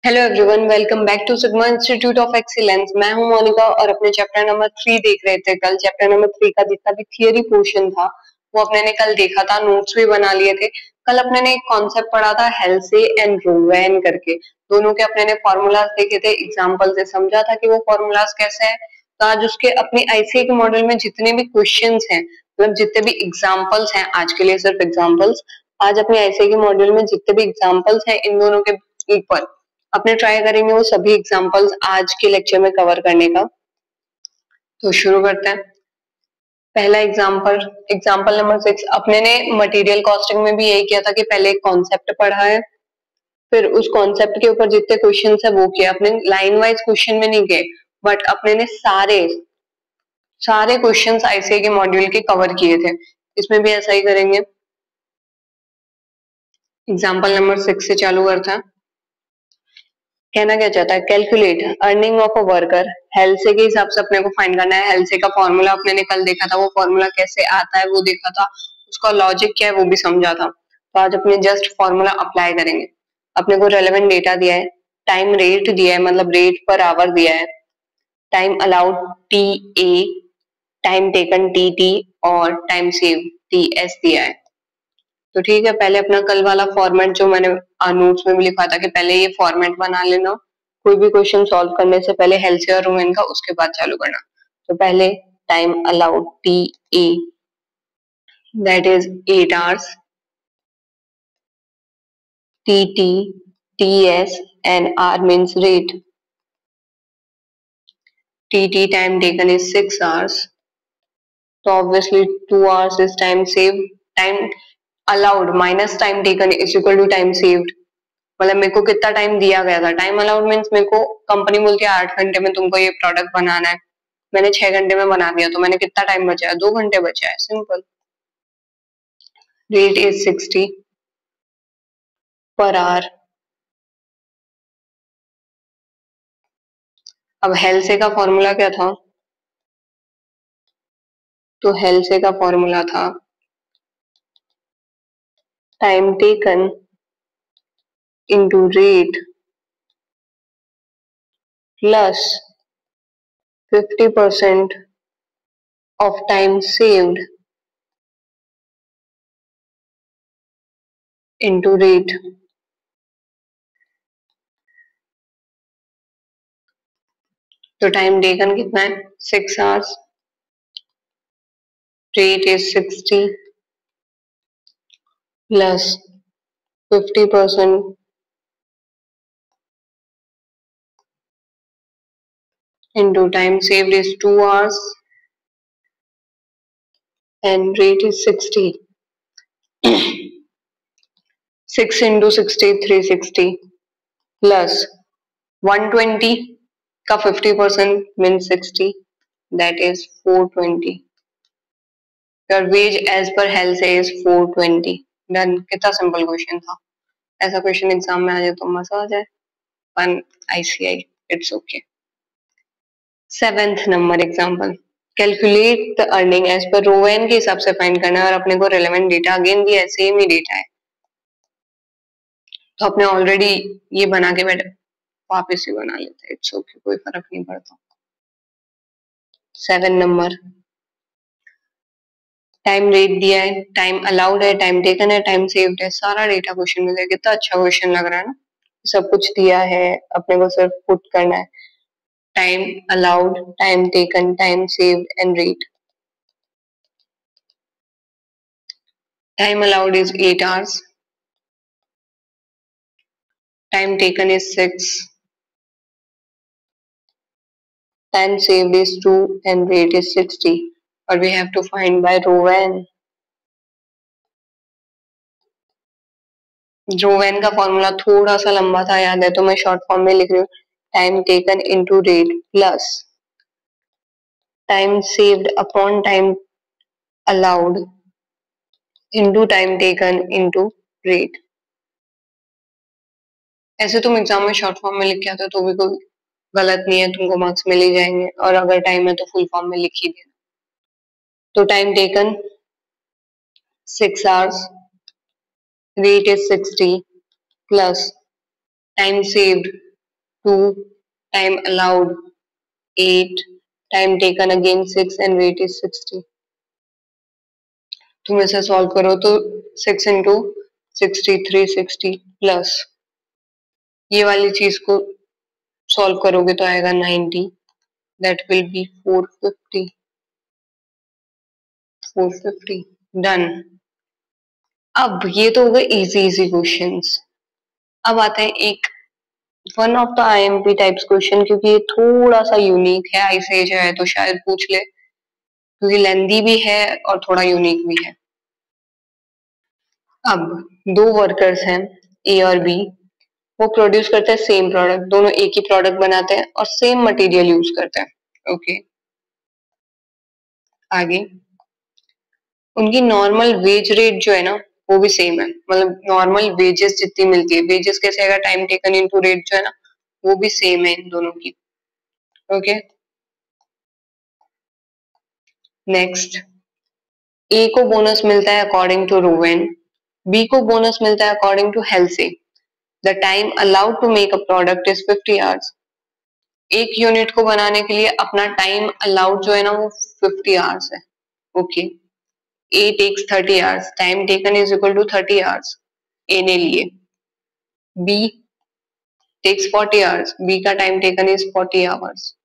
Hello everyone, welcome back to Sigma Institute of Excellence. मैं हूं मोनिका और अपने चैप्टर नंबर 3 देख रहे थे। कल चैप्टर नंबर 3 का जितना भी थियरी पोर्शन था वो अपने ने कल देखा था, नोट्स भी बना लिए थे। कल अपने ने एक कॉन्सेप्ट पढ़ा था हेल्से एंड रोवेन करके। दोनों के अपने ने फॉर्मूलाज देखे थे, एग्जांपल से समझा था कि वो फॉर्मूलाज कैसे हैं। तो आज उसके अपनी आईसीए के मॉडल में जितने भी क्वेश्चंस हैं, मतलब जितने भी एग्जाम्पल्स हैं, आज के लिए सिर्फ एग्जाम्पल्स, आज अपने आईसीए के मॉडल में जितने भी एग्जाम्पल्स हैं इन दोनों के ऊपर अपने ट्राई करेंगे वो सभी एग्जांपल्स आज के लेक्चर में कवर करने का। तो शुरू करते हैं। पहला एग्जांपल, एग्जांपल नंबर 6। अपने ने मटेरियल कॉस्टिंग में भी यही किया था कि पहले एक कॉन्सेप्ट पढ़ा है, फिर उस कॉन्सेप्ट के ऊपर जितने क्वेश्चन है वो किए। अपने लाइन वाइज क्वेश्चन में नहीं गए, बट अपने ने सारे सारे क्वेश्चन आईसीए के मॉड्यूल के कवर किए थे। इसमें भी ऐसा ही करेंगे। एग्जाम्पल नंबर 6 से चालू करते हैं। कहना क्या चाहता है, calculate earning of a worker. हेल्से के हिसाब से अपने को फाइंड करना है। हेल्से का फॉर्मूला अपने ने कल देखा था, वो फॉर्मूला कैसे आता है वो देखा था, उसका लॉजिक क्या है वो भी समझा था। तो आज अपने जस्ट फॉर्मूला अप्लाई करेंगे। अपने को रेलेवेंट डेटा दिया है, टाइम रेट दिया है, मतलब रेट पर आवर दिया है, टाइम अलाउड टी ए, टाइम टेकन टी टी और टाइम सेव टी एस दिया है। तो ठीक है, पहले अपना कल वाला फॉर्मेट जो मैंने नोट्स में भी लिखा था कि पहले ये फॉर्मेट बना लेना, कोई भी क्वेश्चन सॉल्व करने से पहले हेल्से और रोमन का, उसके बाद चालू करना। तो पहले time allowed T A, that is 8 hours, T T T S and R means rate, T T time taken is 6 hours, तो obviously 2 hours is time save, time allowed minus time taken is equal to time saved. मतलब मेरे को कितना time दिया गया था, time allowed means मेरे को कंपनी बोलती है 8 घंटे में तुमको ये प्रोडक्ट बनाना है, मैंने 6 घंटे में बना दिया, तो मैंने कितना टाइम बचा है, 2 घंटे बचा है, simple. Rate is 60 per hour. अब हेल्से का फॉर्मूला क्या था, तो हेल्से का फॉर्मूला था time taken into rate plus 50% of time saved into rate. तो टाइम टेकन कितना है, 6 hours, rate is 60 plus 50% into time saved is 2 hours and rate is 60. 6 into 60 360 plus 120 का 50% means 60, that is 420. Your wage as per health is 420. Done. कितना simple question था, ऐसा question exam में आ जाए तो मजा आ जाए। One ICI, it's okay. 7th number example, calculate the earning as per Rowan के हिसाब से फाइंड करना है, और अपने को रेलेवेंट डेटा अगेन दिया है, सेम ही डेटा है, तो अपने ऑलरेडी ये बना के बैठे, वापस ही बना लेते हैं, इट्स ओके, कोई फर्क नहीं पड़ता। 7 नंबर, टाइम रेट दिया है, टाइम अलाउड है, टाइम टेकन है, टाइम सेव्ड है, सारा डेटा क्वेश्चन में दिया। कितना अच्छा क्वेश्चन लग रहा है ना, सब कुछ दिया है, अपने को सिर्फ पुट करना है। Time allowed, time taken, time saved and rate. Time allowed is 8 hours, time taken is 6, time saved is 2 and rate is 60, or we have to find by Rowan. रोवेन का फॉर्मूला थोड़ा सा लंबा था, याद है तो मैं शॉर्ट फॉर्म में लिख रही हूँ, time taken into rate plus time saved upon time allowed into time taken into rate. ऐसे तुम एग्जाम में शॉर्ट फॉर्म में लिख के आते हो तो भी कोई गलत नहीं है, तुमको मार्क्स मिल ही जाएंगे, और अगर टाइम है तो फुल फॉर्म में लिख ही देना। तो time taken 6 hours, rate is 60 plus time saved 2, time allowed 8, time taken again 6 and rate is 60. तुम इसे सॉल्व करो तो 6 इंटू 63 60 प्लस ये वाली चीज को सॉल्व करोगे तो आएगा 90, दैट विल बी 450 डन। अब ये तो हो गए इजी इजी क्वेश्चंस। अब आते हैं एक one of the IMP types question, क्योंकि ये थोड़ा सा यूनिक है, आईसेज है तो शायद पूछ ले, क्योंकि लेंदी भी है और थोड़ा यूनिक भी है। अब दो वर्कर्स हैं ए और बी, वो प्रोड्यूस करते हैं सेम प्रोडक्ट, दोनों एक ही प्रोडक्ट बनाते हैं और सेम मटेरियल यूज करते हैं। ओके, आगे उनकी नॉर्मल वेज रेट जो है ना वो भी सेम है, मतलब नॉर्मल वेजेस जितनी मिलती है, वेजेस कैसे आएगा, टाइम टेकन इनटू रेट जो है ना वो भी सेम है इन दोनों की। ओके, नेक्स्ट ए को बोनस मिलता है अकॉर्डिंग टू रोवेन, बी को बोनस मिलता है according to Halsey. The time allowed to make a product is 50 hours. एक यूनिट को बनाने के लिए अपना टाइम अलाउड जो है ना वो 50 आवर्स है। Okay, A takes 30 hours, time taken is equal to 30 hours A ने लिए। बी टेक्स 40 आवर्स, बी का time taken is 40 hours.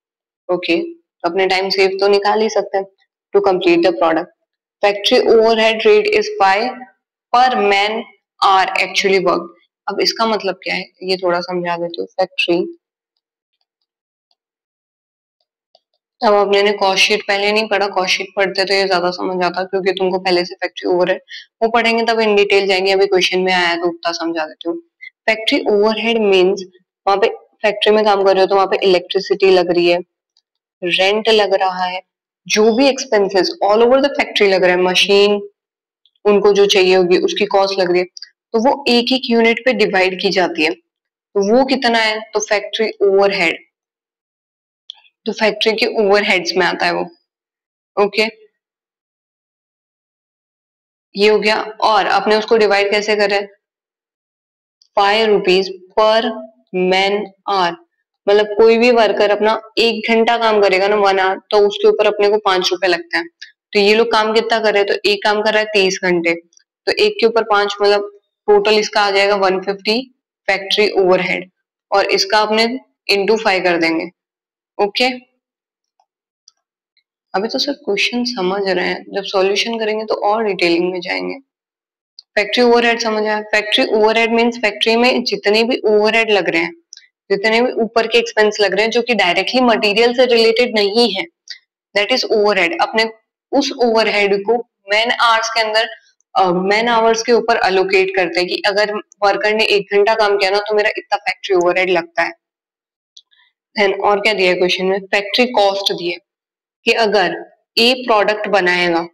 Okay, तो अपने टाइम सेव तो निकाल ही सकते हैं to complete the product. Factory overhead rate is 5 per man are actually work. अब इसका मतलब क्या है ये थोड़ा समझा देती हूँ। फैक्ट्री, अब आपने ने कॉस्ट शीट पहले नहीं पढ़ा, कॉस्ट शीट पढ़ते तो ये ज्यादा समझ आता, क्योंकि तुमको पहले से फैक्ट्री ओवरहेड वो पढ़ेंगे तब इन डिटेल जाएंगे, अभी क्वेश्चन में आया तो उतना समझा देती हूँ। फैक्ट्री ओवरहेड मीन्स वहां पे फैक्ट्री में काम कर रहे हो तो वहां पे इलेक्ट्रिसिटी लग रही है, रेंट लग रहा है, जो भी expenses all over the factory लग रहा है, मशीन उनको जो चाहिए होगी उसकी कॉस्ट लग रही है, तो वो एक एक यूनिट पे डिवाइड की जाती है। तो वो कितना है, तो फैक्ट्री ओवरहेड, तो फैक्ट्री के ओवरहेड्स में आता है वो। ओके, ये हो गया। और आपने उसको डिवाइड कैसे करें, 5 रुपीज पर मैन आवर, मतलब कोई भी वर्कर अपना 1 घंटा काम करेगा ना 1 आवर, तो उसके ऊपर अपने को 5 रुपए लगते हैं। तो ये लोग काम कितना कर रहे हैं, तो एक काम कर रहा है 30 घंटे, तो एक के ऊपर 5, मतलब टोटल इसका आ जाएगा 150 फैक्ट्री ओवरहेड, और इसका अपने इंटू 5 कर देंगे। ओके, अभी तो सिर्फ क्वेश्चन समझ रहे हैं, जब सॉल्यूशन करेंगे तो और डिटेलिंग में जाएंगे। फैक्ट्री ओवरहेड समझ आया, फैक्ट्री ओवरहेड मींस फैक्ट्री में जितने भी ओवरहेड लग रहे हैं, जितने भी ऊपर के एक्सपेंस लग रहे हैं जो कि डायरेक्टली मटेरियल से रिलेटेड नहीं है, दैट इज ओवरहेड। अपने उस ओवरहेड को मैन आवर्स के अंदर मैन आवर्स के ऊपर अलोकेट करते हैं कि अगर वर्कर ने 1 घंटा काम किया ना तो मेरा इतना फैक्ट्री ओवरहेड लगता है। देन और क्या दिया है क्वेश्चन में, फैक्ट्री कॉस्ट दिए कि अगर ए प्रोडक्ट बनाएगा,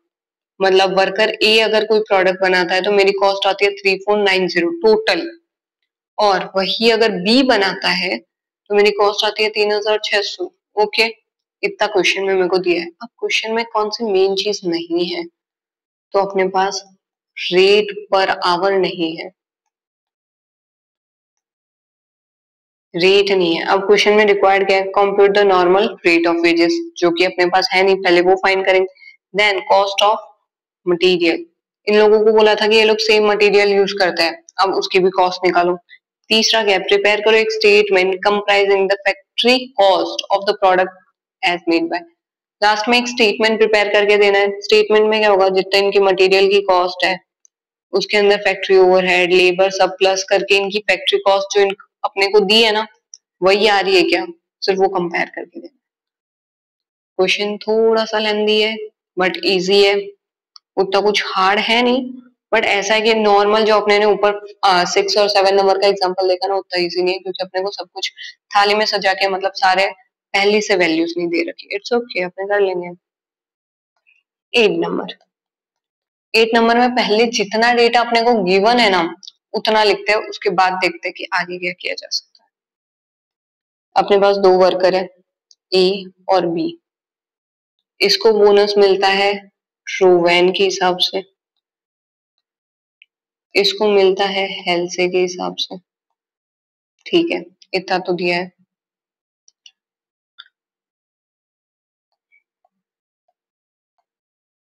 मतलब वर्कर ए अगर कोई प्रोडक्ट बनाता है तो मेरी कॉस्ट आती है 3490 टोटल, और वही अगर बी बनाता है तो मेरी कॉस्ट आती है 3600। ओके, इतना क्वेश्चन में मेरे को दिया है। अब क्वेश्चन में कौन सी मेन चीज नहीं है, तो अपने पास रेट पर आवर नहीं है, रेट नहीं है। अब क्वेश्चन में रिक्वायर्ड क्या है, compute the normal rate of wages, जो कि अपने पास है नहीं, पहले वो फाइंड करेंगे। देन कॉस्ट ऑफ मटेरियल, इन लोगों को बोला था कि ये लोग सेम मटेरियल यूज करते हैं, अब उसकी भी कॉस्ट निकालो। तीसरा क्या, प्रिपेयर करो एक statement comprising the factory cost of the product as made by. Last में एक स्टेटमेंट प्रिपेयर करके देना है। स्टेटमेंट में क्या होगा, जितना इनकी मटेरियल की कॉस्ट है उसके अंदर फैक्ट्री ओवरहेड लेबर सब प्लस करके इनकी फैक्ट्री कॉस्ट जो अपने को दी है ना वही आ रही है क्या, सिर्फ वो कंपेयर करके देना। क्वेश्चन थोड़ा सा लेंदी है बट इजी है, उतना कुछ हार्ड है नहीं, बट ऐसा है कि नॉर्मल जो अपने ने ऊपर 6 और 7 नंबर का एग्जांपल देखा ना उतना इजी नहीं है, क्योंकि अपने को सब कुछ थाली में सजा के, मतलब सारे पहले से वैल्यूज नहीं दे रखी। इट्स ओके, अपने कर लेंगे। 8 नंबर, 8 नंबर में पहले जितना डेटा अपने को गिवन है ना उतना लिखते हैं, उसके बाद देखते हैं कि आगे क्या किया जा सकता है। अपने पास दो वर्कर है ए और बी, इसको बोनस मिलता है ट्रूवैन के हिसाब से, इसको मिलता है हेल्से के हिसाब से। ठीक है, इतना तो दिया है।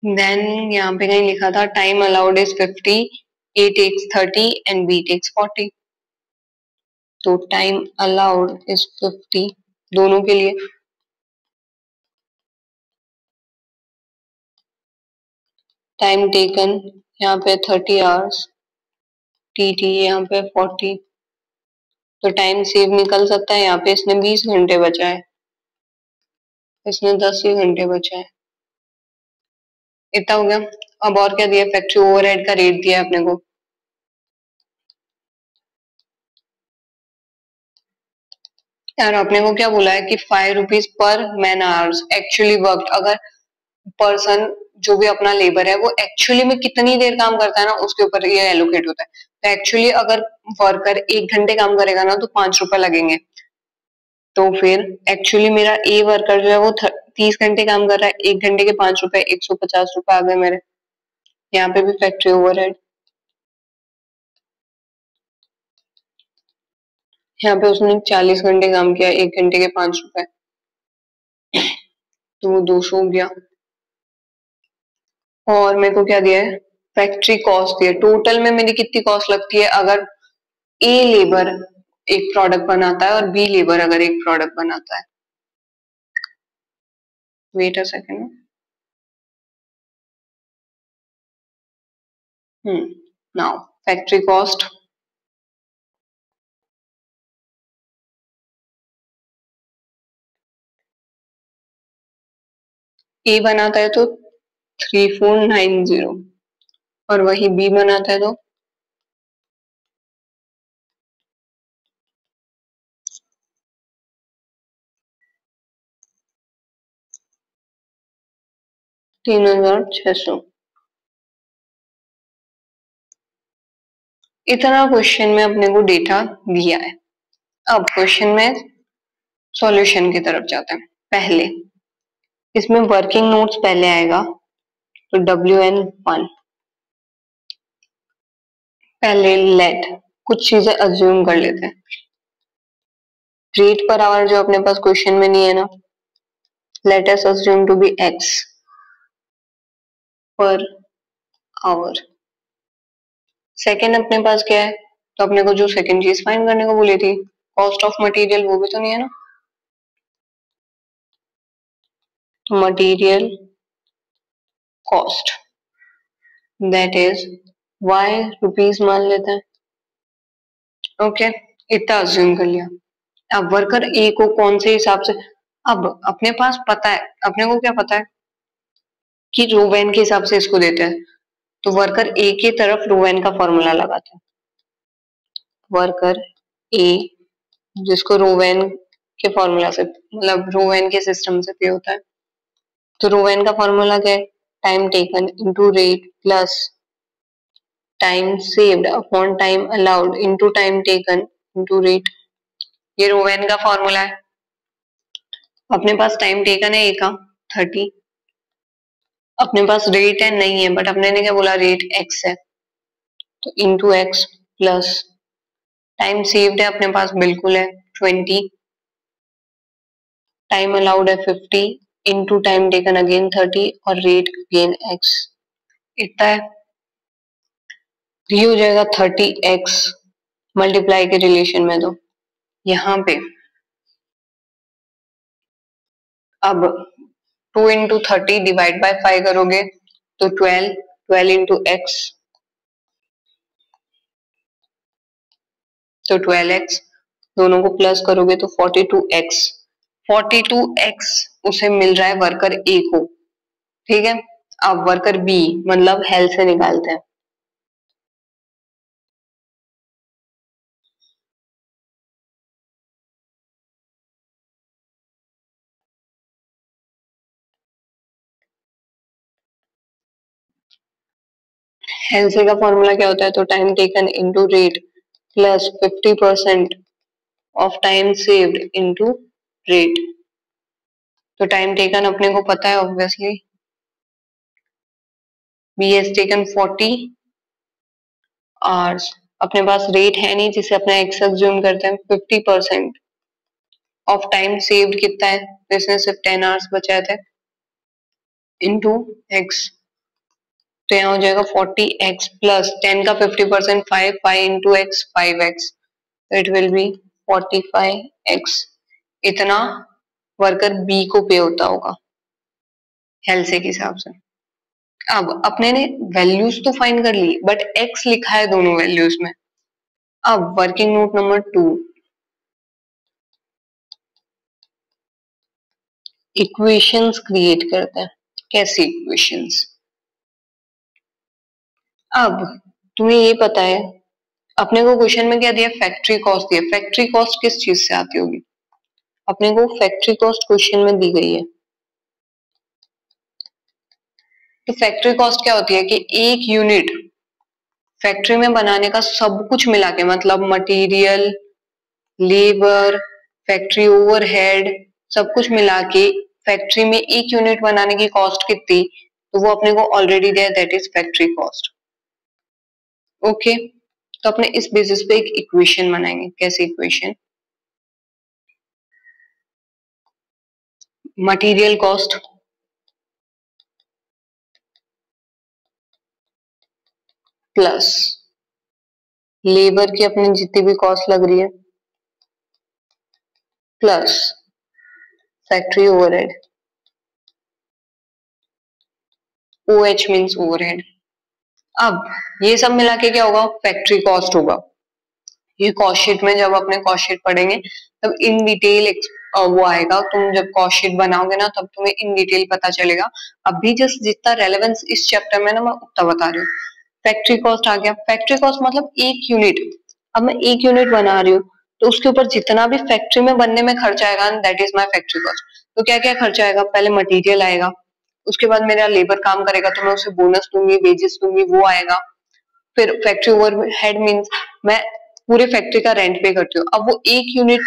देन यहाँ पे कहीं लिखा था time allowed is 50, A takes 30 and B takes 40. तो टाइम अलाउड इज 50 दोनों के लिए, टाइम टेकन यहाँ पे 30 आवर्स, TT यहाँ पे 40, तो टाइम सेव निकल सकता है। यहाँ पे इसने 20 घंटे बचा है, इसने 10 ही घंटे बचा है, इतना हो गया। अब और क्या दिया, फैक्ट्री ओवरहेड का रेट दिया है अपने को, यार अपने को क्या बोला है कि 5 rupees per man hours actually work, अगर पर्सन जो भी अपना लेबर है वो एक्चुअली में कितनी देर काम करता है ना उसके ऊपर ये एलोकेट होता है। तो एक्चुअली अगर वर्कर 1 घंटे काम करेगा ना तो 5 रुपए लगेंगे, तो फिर एक्चुअली मेरा ए वर्कर जो है वो 30 घंटे काम कर रहा है, 1 घंटे के 5 रुपए, 150 रुपए आ गए मेरे। यहाँ पे भी फैक्ट्री ओवरहेड, यहाँ पे उसने 40 घंटे काम किया, 1 घंटे के 5 रुपए, तो वो 200 हो गया। और मेरे को क्या दिया है, फैक्ट्री कॉस्ट दिया, टोटल में मेरी कितनी कॉस्ट लगती है अगर ए लेबर एक प्रोडक्ट बनाता है और बी लेबर अगर एक प्रोडक्ट बनाता है। Wait a second. Now factory cost, A बनाता है तो 3490 और वही बी बनाता है तो 3600। इतना क्वेश्चन में अपने को डेटा दिया है। अब क्वेश्चन में सॉल्यूशन की तरफ जाते हैं। पहले इसमें वर्किंग नोट्स पहले आएगा, तो WN1 पहले लेट कुछ चीजें अज्यूम कर लेते हैं। रेट पर आवर जो अपने पास क्वेश्चन में नहीं है ना, let us assume to be x per hour. Second अपने पास क्या है, तो अपने को जो सेकंड चीज फाइंड करने को बोली थी कॉस्ट ऑफ मटेरियल, वो भी तो नहीं है ना, तो material cost that is y rupees मान लेते हैं। ओके, इतना अज्यूम कर लिया। अब वर्कर ए को कौन से हिसाब से, अब अपने पास पता है, अपने को क्या पता है कि रोवेन के हिसाब से इसको देते हैं, तो वर्कर ए की तरफ रोवेन का फॉर्मूला लगाते हैं। वर्कर ए जिसको रोवेन के फॉर्मूला से, मतलब रोवेन के सिस्टम से पे होता है, तो रोवेन का फॉर्मूला क्या है, time taken into rate plus time saved upon time allowed into time taken into rate. ये रोवेन का फॉर्मूला है। अपने पास टाइम टेकन है ए का 30, अपने पास रेट है नहीं है, बट अपने ने क्या बोला, रेट एक्स है, तो into x plus time saved है अपने पास बिल्कुल है 20, टाइम अलाउड है 50 इंटू टाइम टेकन अगेन 30 और रेट अगेन एक्स, इतना है। ये हो जाएगा 30x मल्टीप्लाई के रिलेशन में, तो यहाँ पे अब 2 इंटू 30 डिवाइड बाय 5 करोगे तो 12, 12 इंटू एक्स तो 12x, दोनों को प्लस करोगे तो 42x, 42x उसे मिल रहा है वर्कर ए को, ठीक है। अब वर्कर बी मतलब हेल्थ से निकालते हैं। हेल्थ का फॉर्मूला क्या होता है, तो time taken into rate plus 50% of time saved into rate. तो टाइम टेकन अपने को पता है obviously, B has taken 40 hours, अपने पास रेट है नहीं जिसे अपना एक्स अज्यूम करते हैं, 50% ऑफ टाइम सेव्ड कितना है, तो इसने सिर्फ 10 आवर्स बचाए थे इनटू एक्स, तो यहाँ हो जाएगा 40x प्लस 10 का 50% 5, 5 into x 5x, it will be 45x। इतना वर्कर बी को पे होता होगा हेल्से के हिसाब से। अब अपने ने वैल्यूज तो फाइंड कर ली, बट x लिखा है दोनों वैल्यूज में। अब working note number 2, equations create करते हैं। कैसी इक्वेशंस? अब तुम्हें ये पता है अपने को क्वेश्चन में क्या दिया, फैक्ट्री कॉस्ट दिया। फैक्ट्री कॉस्ट किस चीज से आती होगी? अपने को फैक्ट्री कॉस्ट क्वेश्चन में दी गई है। तो फैक्ट्री कॉस्ट क्या होती है कि एक यूनिट फैक्ट्री में बनाने का सब कुछ मिला के, मतलब मटेरियल, लेबर, फैक्ट्री ओवरहेड, सब कुछ मिला के फैक्ट्री में एक यूनिट बनाने की कॉस्ट कितनी, तो वो अपने को ऑलरेडी दिया, that is factory cost. Okay, तो अपने इस बेसिस पे एक इक्वेशन बनाएंगे। कैसे equation? Material cost plus labour की अपनी जितनी भी कॉस्ट लग रही है plus factory overhead, OH means overhead. अब ये सब मिला के क्या होगा? फैक्ट्री कॉस्ट होगा। ये कॉस्ट शीट में जब अपने कॉस्ट शीट पढ़ेंगे तब इन डिटेल वो आएगा। तुम जब कॉस्ट शीट बनाओगे ना तब तुम्हें इन डिटेल पता चलेगा। अभी जस्ट जितना रेलेवेंस इस चैप्टर में ना मैं उतना बता रही हूँ। फैक्ट्री कॉस्ट आ गया। फैक्ट्री कॉस्ट मतलब एक यूनिट। अब मैं एक यूनिट बना रही हूँ तो उसके ऊपर जितना भी फैक्ट्री में बनने में खर्चा आएगा, that is my factory cost. तो क्या क्या खर्चा आएगा? पहले मटेरियल आएगा, उसके बाद मेरा लेबर काम करेगा तो मैं उसे बोनस दूंगी, वेजेस दूंगी, वो आएगा। फिर फैक्ट्री ओवरहेड मींस मैं पूरे फैक्ट्री का रेंट पे करती हूँ। अब वो एक यूनिट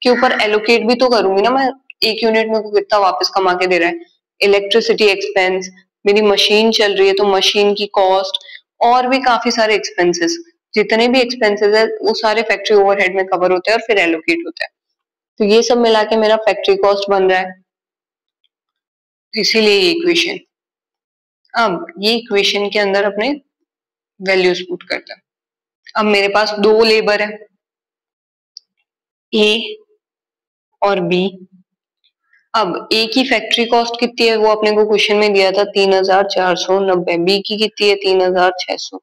के ऊपर एलोकेट भी तो करूंगी ना मैं, एक यूनिट में कितना वापस कमा के दे रहा है। इलेक्ट्रिसिटी एक्सपेंस, मेरी मशीन चल रही है तो मशीन की कॉस्ट, और भी काफी सारे एक्सपेंसेस, जितने भी एक्सपेंसेस है वो सारे फैक्ट्री ओवरहेड में कवर होते हैं और फिर एलोकेट होते हैं। तो ये सब मिला के मेरा फैक्ट्री कॉस्ट बन रहा है, इसीलिए ये इक्वेशन। अब ये इक्वेशन के अंदर अपने वैल्यूज पुट करते हैं। अब मेरे पास दो लेबर है, ए और बी। अब ए की फैक्ट्री कॉस्ट कितनी है वो अपने को क्वेश्चन में दिया था 3490। बी की कितनी है? 3600।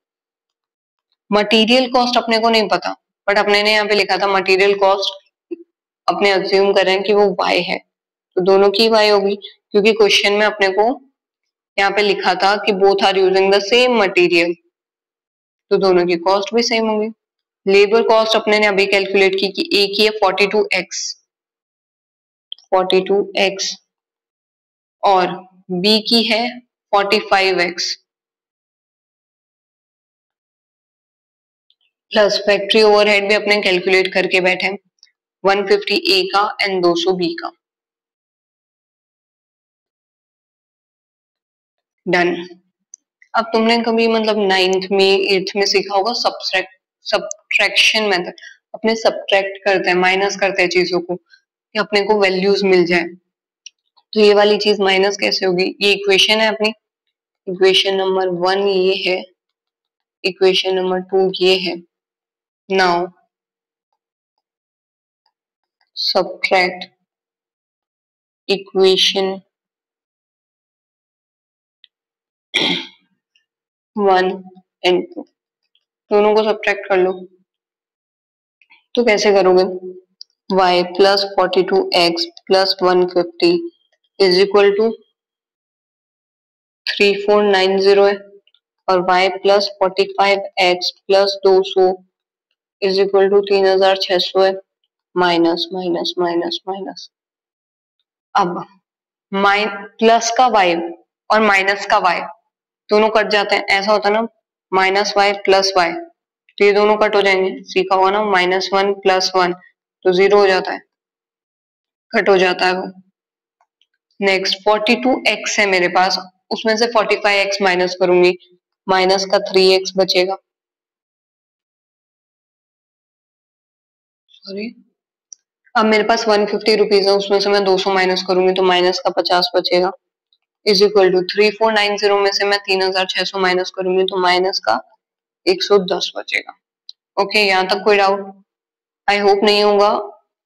मटेरियल कॉस्ट अपने को नहीं पता, बट अपने ने यहाँ पे लिखा था मटेरियल कॉस्ट, अपने अज्यूम कर रहे हैं कि वो वाई है, तो दोनों की वाई होगी, क्योंकि क्वेश्चन में अपने को यहाँ पे लिखा था कि both are using the same material, तो दोनों की कॉस्ट भी सेम होगी। लेबर कॉस्ट अपने ने अभी कैलकुलेट की कि ए की है 42x और बी की है 45x, प्लस फैक्ट्री ओवरहेड भी अपने कैलकुलेट करके बैठे 150 ए का एंड 200 बी का। डन। अब तुमने कभी मतलब 9th में 8th में सीखा होगा सब्ट्रैक्शन मेथड। अपने सब्ट्रैक्ट करते हैं, माइनस करते हैं चीजों को कि अपने को वैल्यूज मिल जाए। तो ये वाली चीज माइनस कैसे होगी? ये इक्वेशन है अपनी, इक्वेशन नंबर 1 ये है, इक्वेशन नंबर 2 ये है। नाउ सब्ट्रैक्ट इक्वेशन 1 एंड 2, दोनों को सब्ट्रैक्ट कर लो। तो कैसे करोगे? y plus 42x plus 150 is equal to 3490 है, और y plus 45x plus 200 is equal to 3600 है। Minus minus minus minus. अब प्लस का y और माइनस का y दोनों कट जाते हैं, ऐसा होता है ना, माइनस वाई प्लस वाई, तो ये दोनों कट हो जाएंगे। सीखा हुआ ना, -1 + 1 तो 0 हो जाता है, कट हो जाता है वो। नेक्स्ट 42x है मेरे पास, उसमें से 45x माइनस करूंगी, माइनस का 3x बचेगा। सॉरी, अब मेरे पास 150 रुपीज है, उसमें से मैं 200 माइनस करूंगी तो माइनस का 50 बचेगा। इज इक्वल टू 3490 में से मैं 3600 माइनस करूंगी तो माइनस का 110 बचेगा। ओके, यहाँ तक कोई डाउट? आई होप नहीं होगा।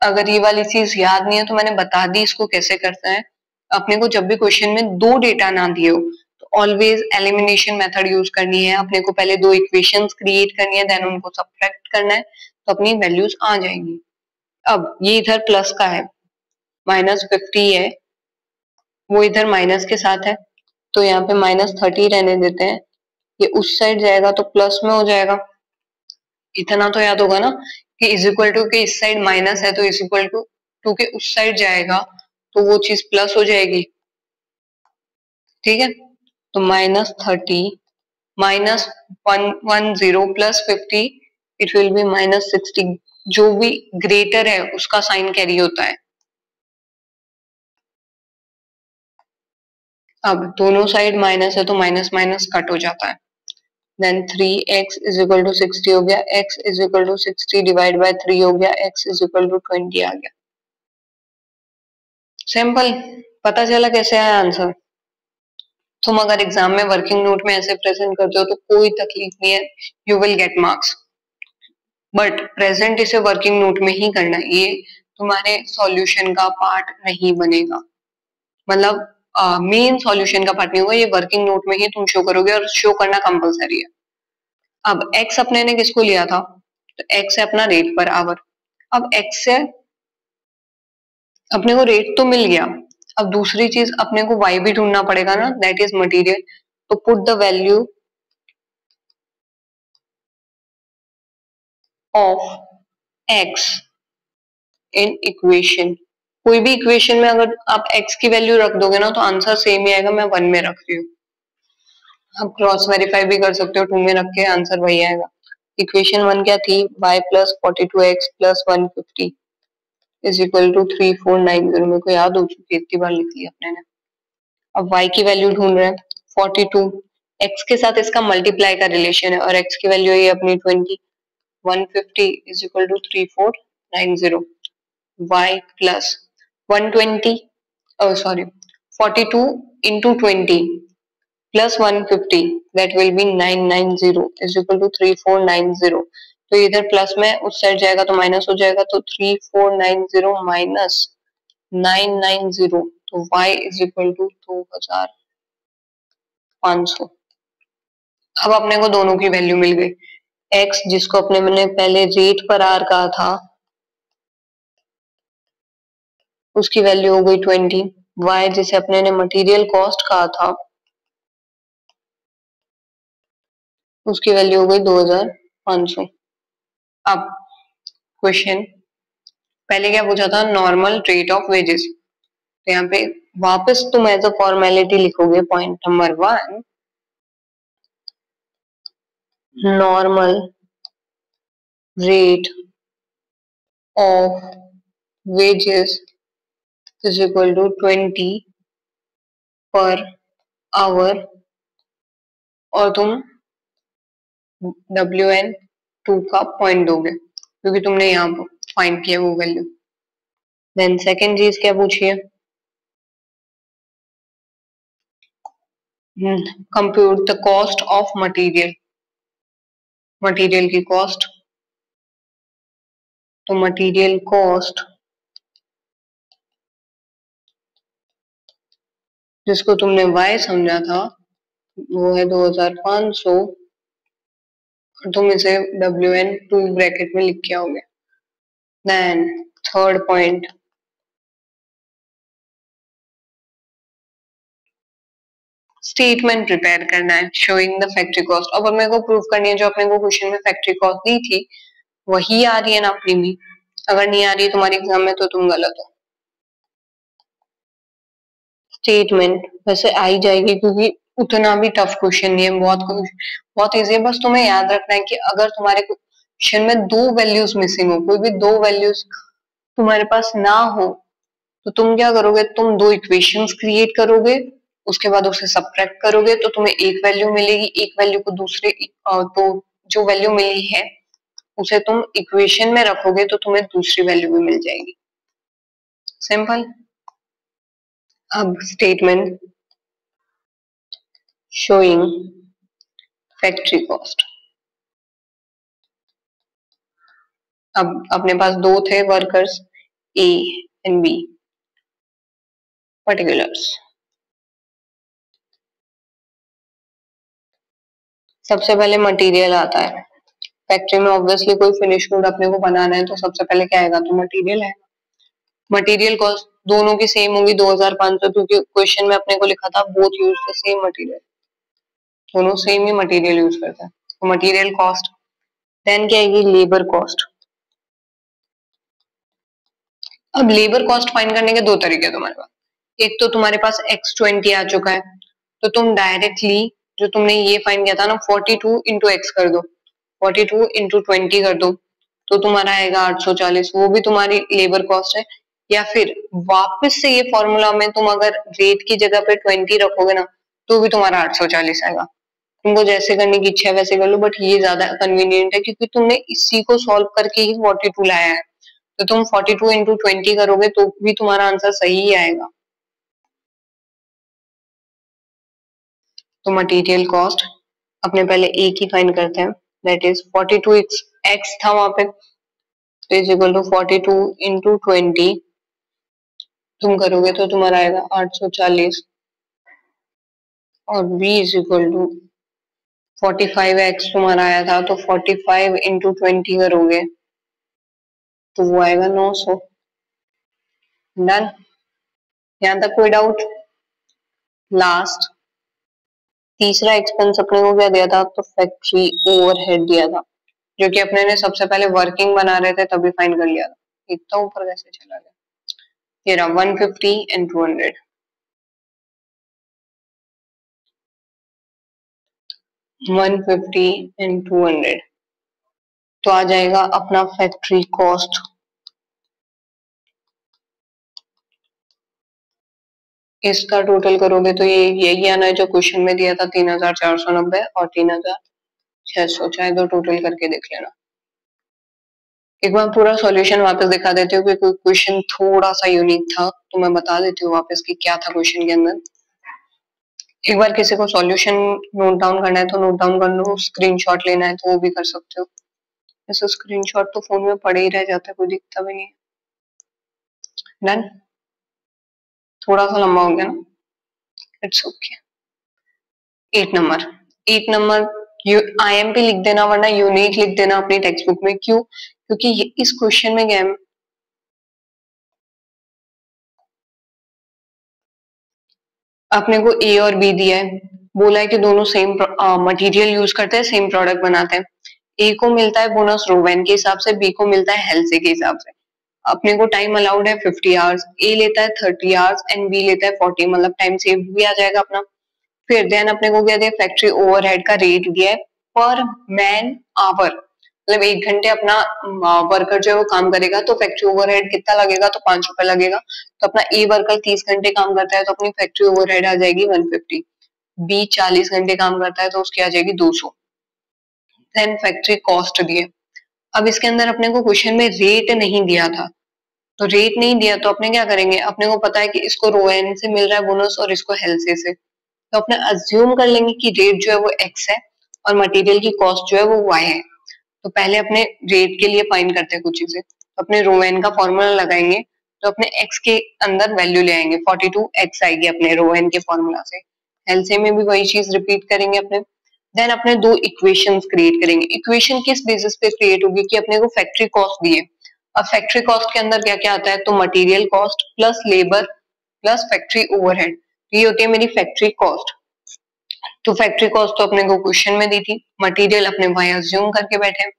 अगर ये वाली चीज याद नहीं है तो मैंने बता दी इसको कैसे करते हैं। अपने को जब भी क्वेश्चन में दो डेटा ना दिए हो तो ऑलवेज एलिमिनेशन मेथड यूज करनी है। अपने को पहले दो इक्वेशंस क्रिएट करनी है, देन उनको सब्ट्रैक्ट करना है तो अपनी वैल्यूज आ जाएंगी। अब ये इधर प्लस का है, -50 है, वो इधर माइनस के साथ है तो यहाँ पे -30 रहने देते हैं। ये उस साइड जाएगा तो प्लस में हो जाएगा। इतना तो याद होगा ना कि इज इक्वल टू के इस साइड माइनस है तो इज इक्वल टू टू के उस साइड जाएगा तो वो चीज प्लस हो जाएगी। ठीक है, तो -30 -110 प्लस 50 इट विल बी -60। जो भी ग्रेटर है उसका साइन कैरी होता है। अब दोनों साइड माइनस है तो माइनस माइनस कट हो जाता है। Then 3x is equal to 60 हो गया, x is equal to 60 divide by 3 हो गया, x इज इक्वल टू 20 आ गया। सिंपल, पता चला कैसे आया आंसर। तुम अगर एग्जाम में वर्किंग नोट में ऐसे प्रेजेंट करते हो तो कोई तकलीफ नहीं है, you will get marks. But present इसे वर्किंग नोट में ही करना है, ये तुम्हारे सॉल्यूशन का पार्ट नहीं बनेगा। मतलब मेन सॉल्यूशन का पार्ट नहीं होगा, ये वर्किंग नोट में ही तुम शो करोगे और शो करना कंपलसरी है। अब x अपने ने किसको लिया था, तो x है अपना रेट पर आवर। अब x से अपने को रेट तो मिल गया, अब दूसरी चीज अपने को y भी ढूंढना पड़ेगा ना, दैट इज मटेरियल। तो put the value of x in equation. कोई भी इक्वेशन में अगर आप x की वैल्यू रख दोगे ना तो आंसर सेम ही आएगा। मैं 1 में रख रही हूँ, आप क्रॉस वेरीफाई भी कर सकते हो, 2 में रख के आंसर वही आएगा। इक्वेशन 1 क्या थी, y plus 42x plus 150 is equal to 3490। मेरे को याद हो चुकी है, इतनी बार लिख लिया अपने ने। अब y की वैल्यू ढूंढ रहे हैं 42, x के साथ इसका मल्टीप्लाई का रिलेशन है और x की वैल्यू है अपनी 20। 150 is equal to 3490, y plus 120 sorry 42 into 20 plus 150 that will be 990 is equal to 3490। तो इधर प्लस में उस साइड जाएगा तो माइनस हो जाएगा, तो 3490 माइनस 990 तो y इज इक्वल टू 2500। अब अपने को दोनों की वैल्यू मिल गई। x जिसको अपने मैंने पहले रेट पर आर कहा था उसकी वैल्यू हो गई 20, y जिसे अपने ने मटेरियल कॉस्ट कहा था उसकी वैल्यू हो गई 2500। अब क्वेश्चन पहले क्या पूछा था, नॉर्मल रेट ऑफ वेजेस। तो यहाँ पे वापस तुम एज अ फॉर्मेलिटी लिखोगे point number 1, normal rate of wages is equal to 20 per our और तुम WN2 का पॉइंट दोगे क्योंकि तुमने यहाँ फाइंड किया वो वैल्यू। देन सेकेंड चीज क्या पूछिए, compute the cost of material. Material की कॉस्ट, तो मटेरियल कॉस्ट जिसको तुमने y समझा था वो है 2500 और तुम इसे WN2 ब्रैकेट में लिख के आओगे। Then third point, statement prepare करना है शोइंग द फैक्ट्री कॉस्ट। अब मेरे को प्रूव करनी है जो अपने को क्वेश्चन में फैक्ट्री कॉस्ट दी थी वही आ रही है ना अपनी भी। अगर नहीं आ रही है तुम्हारे एग्जाम में तो तुम गलत हो। स्टेटमेंट वैसे आ ही जाएगी क्योंकि उतना भी टफ क्वेश्चन नहीं है, बहुत इजी है। बस तुम्हें याद रखना है कि अगर तुम्हारे क्वेश्चन में दो वैल्यूज मिसिंग हो, कोई भी दो वैल्यूज तुम्हारे पास ना हो तो तुम क्या करोगे, तुम दो इक्वेशंस क्रिएट करोगे, उसके बाद उसे सब्ट्रैक्ट करोगे तो तुम्हें एक वैल्यू मिलेगी। एक वैल्यू को दूसरे तो जो वैल्यू मिली है उसे तुम इक्वेशन में रखोगे तो तुम्हें दूसरी वैल्यू भी मिल जाएगी। सिंपल। अब स्टेटमेंट शोइंग फैक्ट्री कॉस्ट। अब अपने पास दो थे workers A and B. Particulars, सबसे पहले मटेरियल आता है। फैक्ट्री में ऑब्वियसली कोई फिनिश गुड अपने को बनाना है तो सबसे पहले क्या आएगा, तो मटेरियल है। मटेरियल कॉस्ट दोनों की सेम होगी 2500, क्योंकि क्वेश्चन में अपने को लिखा था both use the same material, दोनों सेम ही मटेरियल यूज करते हैं, तो मटेरियल कॉस्ट। देन क्या आएगी, लेबर कॉस्ट। अब लेबर कॉस्ट फाइंड करने के दो तरीके तुम्हारे पास। एक तो तुम्हारे पास x20 आ चुका है, तो तुम डायरेक्टली जो तुमने ये फाइंड किया था ना 42 इंटू एक्स कर दो, 42 इंटू 20 कर दो, तो तुम्हारा आएगा 840, वो भी तुम्हारी लेबर कॉस्ट है। या फिर वापस से ये फॉर्मूला में तुम अगर रेट की जगह पे 20 रखोगे ना, तो भी तुम्हारा 840 आएगा। तुमको जैसे करने की इच्छा है वैसे कर लो, बट ये ज्यादा कन्वीनियंट है क्योंकि तुमने इसी को सॉल्व करके ही 42 लाया है, तो तुम 42 इंटू 20 करोगे तो भी तुम्हारा आंसर सही ही आएगा। तो मटेरियल कॉस्ट अपने पहले ए की फाइंड करते हैं, दैट इज 42 एक्स था वहां पे, तो इज इक्वल टू 42 इंटू 20 तुम करोगे तो तुम्हारा आएगा 840, और b is equal to 45x तुम्हारा आया था, तो 45 इंटू 20 करोगे तो वो आएगा 900। डन, यहाँ तक कोई डाउट? लास्ट तीसरा एक्सपेंस अपने को क्या दिया था, तो फैक्ट्री ओवरहेड दिया था, जो कि अपने ने सबसे पहले वर्किंग बना रहे थे तभी फाइंड कर लिया था। इतना ऊपर कैसे चला गया, ये रहा 150 एंड 200। 150 एंड 200 तो आ जाएगा अपना फैक्ट्री कॉस्ट। इसका टोटल करोगे तो ये यही आना है जो क्वेश्चन में दिया था, 3490 और 3600, चाहे तो टोटल करके देख लेना। एक बार पूरा सॉल्यूशन वापस दिखा देती हूँ क्योंकि क्वेश्चन थोड़ा सा यूनिक था, तो मैं बता देती हूँ वापस कि क्या था क्वेश्चन के अंदर। एक बार किसी को सॉल्यूशन नोट डाउन करना है तो नोट डाउन कर लो, स्क्रीनशॉट लेना है तो वो भी कर सकते हो। ऐसे स्क्रीनशॉट तो फोन में पड़े ही रह जाता है, कोई दिखता भी नहीं है। डन, थोड़ा सा लंबा हो गया ना, it's okay. 8 number, 8 number IMP लिख देना वरना यूनिक लिख देना अपनी टेक्स्ट बुक में। क्यों? क्योंकि इस क्वेश्चन में क्या है, अपने को ए और बी दिया है, बोला है कि दोनों सेम मटेरियल यूज करते हैं, सेम प्रोडक्ट बनाते हैं। ए को मिलता है बोनस रोवेन के हिसाब से, बी को मिलता है हेल्से के हिसाब से। अपने को टाइम अलाउड है 50 आवर्स, ए लेता है 30 आवर्स एंड बी लेता है 40, मतलब टाइम सेव भी आ जाएगा अपना। फिर देन अपने को क्या दिया, फैक्ट्री ओवरहेड का रेट दिया है पर मैन आवर, मतलब 1 घंटे अपना वर्कर जो है वो काम करेगा तो फैक्ट्री ओवरहेड कितना लगेगा, तो 5 रुपए लगेगा। तो अपना ए वर्कर 30 घंटे काम करता है तो अपनी फैक्ट्री ओवरहेड आ जाएगी 150। बी 40 घंटे काम करता है तो उसकी आ जाएगी 200। देन फैक्ट्री कॉस्ट दिए। अब इसके अंदर अपने को क्वेश्चन में रेट नहीं दिया था, तो रेट नहीं दिया तो अपने क्या करेंगे, अपने को पता है कि इसको रोएन से मिल रहा है बोनस और इसको हेल्से से, तो अपने अज्यूम कर लेंगे कि रेट जो है वो एक्स है और मटेरियल की कॉस्ट जो है वो वाई है। तो पहले अपने रेट के लिए फाइंड करते हैं कुछ चीजें, तो अपने रोएन का फॉर्मूला लगाएंगे, तो अपने एक्स के अंदर वैल्यू ले आएंगे, 42x आएगी अपने रोएन के फॉर्मूला से। एलसीएम में भी वही चीज रिपीट करेंगे अपने। देन अपने दो इक्वेशंस क्रिएट करेंगे। इक्वेशन किस बेसिस पे क्रिएट होगी कि अपने को फैक्ट्री कॉस्ट दी है। अब फैक्ट्री कॉस्ट के अंदर क्या क्या आता है, तो material cost plus labour plus factory overhead, ये होती है मेरी फैक्ट्री कॉस्ट। तो फैक्ट्री कॉस्ट तो अपने को क्वेश्चन में दी थी, मटेरियल अपने भाई अज्यूम करके बैठे।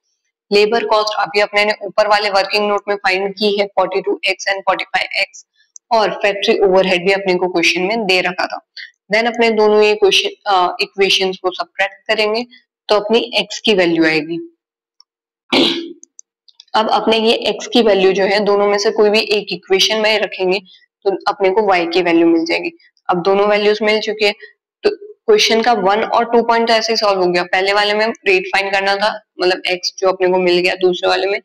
लेबर कॉस्ट अभी अपने ने ऊपर वाले वर्किंग नोट में फाइंड की है 42x एंड 45x, और फैक्ट्री ओवरहेड भी अपने को क्वेश्चन में दे रखा था। देन अपने दोनों ये क्वेश्चन इक्वेशंस को सब्ट्रैक्ट करेंगे तो अपनी x की वैल्यू आएगी। अब अपने ये x की वैल्यू जो है दोनों में से कोई भी एक इक्वेशन में रखेंगे तो अपने को y की वैल्यू मिल जाएगी। अब दोनों वैल्यूज मिल चुकी है तो क्वेश्चन का 1 और 2 पॉइंट ऐसे ही सॉल्व हो गया। पहले वाले में रेट फाइंड करना था, मतलब x जो अपने को मिल गया, दूसरे वाले में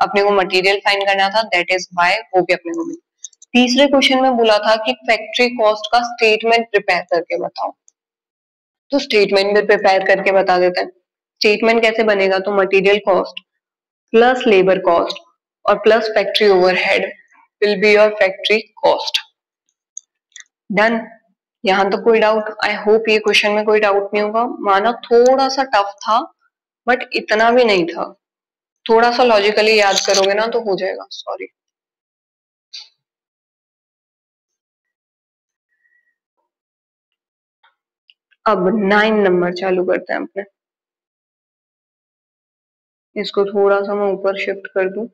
अपने को मटेरियल फाइंड करना था, दैट इज y, वो भी अपने को मिल। तीसरे क्वेश्चन में बोला था कि फैक्ट्री कॉस्ट का स्टेटमेंट प्रिपेयर करके बताओ। तो स्टेटमेंट भी प्रिपेयर करके बता देते हैं। स्टेटमेंट कैसे बनेगा, तो material cost plus labour cost और plus factory overhead will be your factory cost. Done. यहां तो कोई डाउट, आई होप ये क्वेश्चन में कोई डाउट नहीं होगा। माना थोड़ा सा टफ था बट इतना भी नहीं था, थोड़ा सा लॉजिकली याद करोगे ना तो हो जाएगा। सॉरी। अब 9 नंबर चालू करते हैं अपने। इसको थोड़ा सा मैं ऊपर शिफ्ट कर दूं,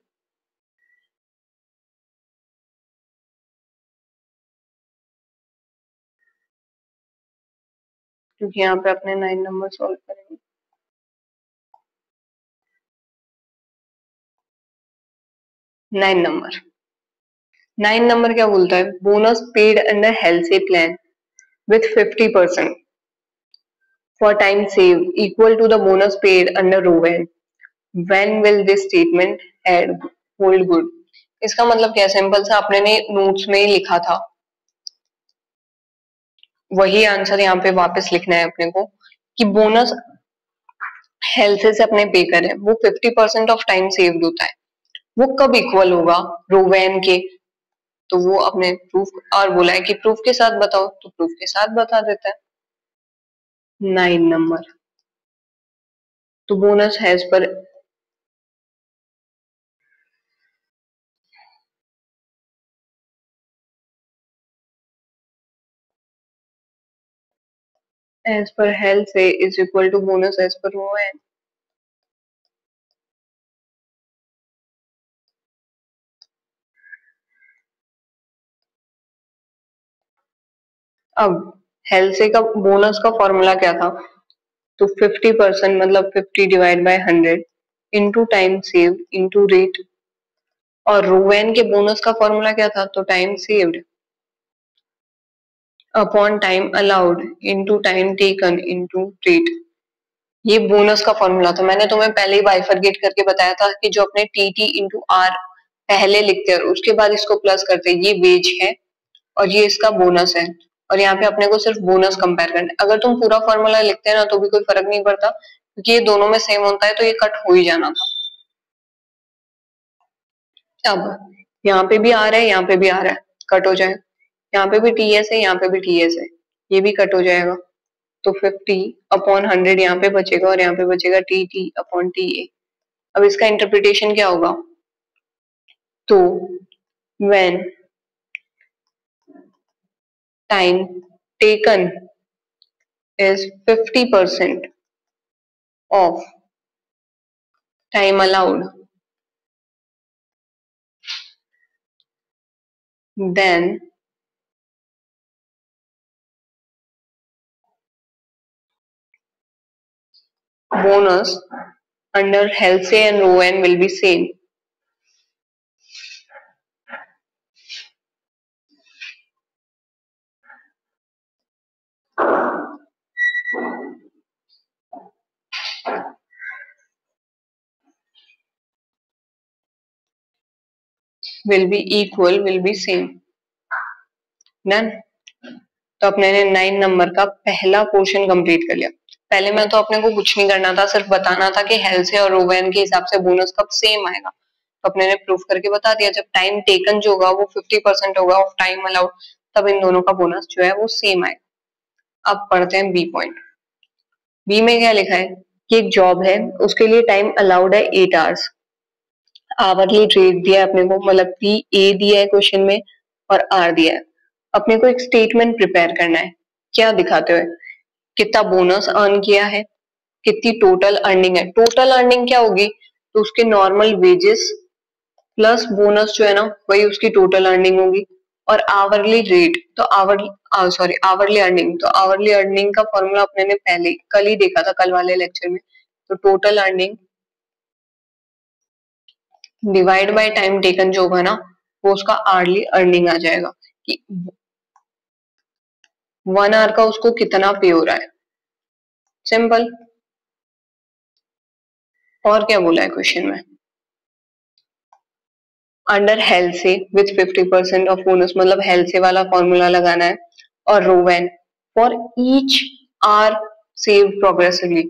क्योंकि यहाँ पे अपने 9 नंबर सॉल्व करेंगे। 9 नंबर क्या बोलता है, bonus paid under health plan with 50% for time saved equal to the bonus paid under Rowan. When will this statement add hold good? इसका मतलब क्या, सिंपल सा आपने ने नोट्स में ही लिखा था, वही आंसर यहाँ पे वापस लिखना है अपने को कि बोनस हेल्थ से अपने पे करें, वो 50% ऑफ टाइम सेव्ड होता है, वो कब इक्वल होगा रोवैन के, तो वो अपने प्रूफ और बोला है कि प्रूफ के साथ बताओ, तो प्रूफ के साथ बता देता है। 9 नंबर, तो बोनस हैज पर as per health say is equal to bonus as per ON। अब हेल्थ से का बोनस का फॉर्मूला क्या था, तो 50% मतलब 50 divide by 100 into time saved into rate, और रोवेन के बोनस का फॉर्मूला क्या था, तो time saved upon time allowed into time taken into rate. ये बोनस का फॉर्मूला था, मैंने तुम्हें पहले ही बाइफरगेट करके बताया था कि जो अपने टी टी इंटू आर पहले लिखते हैं उसके बाद इसको प्लस करते हैं, ये वेज है और ये इसका बोनस है, और यहाँ पे अपने को सिर्फ बोनस कंपेयर करना है। अगर तुम पूरा फॉर्मूला लिखते हैं ना तो भी कोई फर्क नहीं पड़ता, क्योंकि ये दोनों में सेम होता है, तो ये कट हो ही जाना था। अब यहाँ पे भी आ रहा है, यहाँ पे भी आ रहा है, कट हो जाए, यहाँ पे भी टी एस है, यहाँ पे भी टी एस है, ये भी कट हो जाएगा, तो 50 अपॉन 100 यहाँ पे बचेगा और यहाँ पे बचेगा T T upon T A. अब इसका इंटरप्रिटेशन क्या होगा, तो when time taken is 50% of time allowed, then bonus under health and RON will be same। will be equal, will be same। Done. तो अपने ने 9 नंबर का पहला पोर्शन कंप्लीट कर लिया। पहले में तो अपने को कुछ नहीं करना था, सिर्फ बताना था कि हेल्थ से और रोवेन के हिसाब से बोनस कब सेम आएगा, तो अपने ने प्रूफ करके बता दिया, जब टाइम टेकन जो होगा वो 50% होगा ऑफ टाइम अलाउड, तब इन दोनों का बोनस जो है वो सेम आएगा। अब पढ़ते हैं बी पॉइंट। बी में क्या लिखा है कि एक जॉब है, उसके लिए टाइम अलाउड है 8 आवर्स, आवरली रेट दिया है अपने को, मतलब पी ए दिया है क्वेश्चन में और आर दिया है। अपने को एक स्टेटमेंट प्रिपेयर करना है, क्या दिखाते हुए कितना बोनस अर्न किया है, कितनी टोटल अर्निंग है। टोटल अर्निंग क्या होगी, तो उसके नॉर्मल वेजेस प्लस बोनस जो है ना वही उसकी टोटल अर्निंग होगी, और आवरली रेट, तो आवरली अर्निंग, तो आवरली अर्निंग का फॉर्मूला अपने ने पहले कल ही देखा था, कल वाले लेक्चर में, तो total earning divide by time taken जो होगा ना वो उसका आवरली अर्निंग आ जाएगा, कि 1 आवर का उसको कितना पे हो रहा है, सिंपल। और क्या बोला है क्वेश्चन में, अंडर हेल्थ से विथ 50% ऑफ बोनस, मतलब हेल्थ से वाला फॉर्मूला लगाना है, और Rowan for each R save progressively.